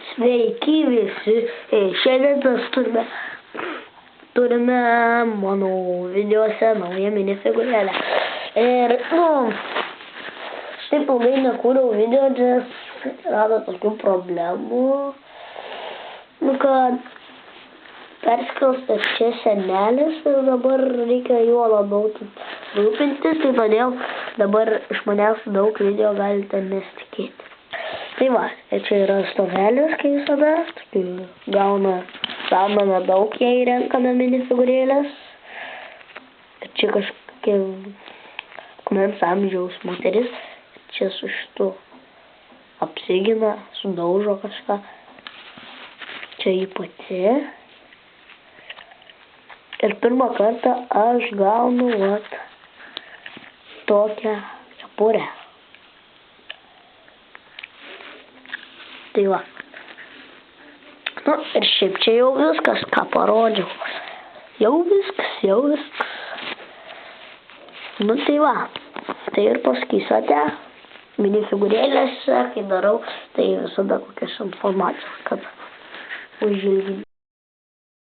Sveiki visi, šiandien mes turime mano videose naują minifigūrėlę. Ir, aš taip ilgai nekūriau video, nes rado tokių problemų, kad perskelstas čia senelis ir dabar reikia juo labiau rūpintis, tai todėl dabar iš manęs daug video galite nesitikėti. Tai va, čia yra stovelis, kai visada, gauname daug, jei renkame minifigūrėlės. Ir čia kažkokia akmens amžiaus moteris, čia su šitu apsigina, sudaužo kažką. Čia ji pati. Ir pirmą kartą aš gaunu tokią kepurę. Tai va. Ir šiaip čia jau viskas, ką parodžiau. Jau viskas. Tai va. Tai ir pasakysiu minifigūrėlėse, kai darau, tai visada kokios informacijos, kad užilginti.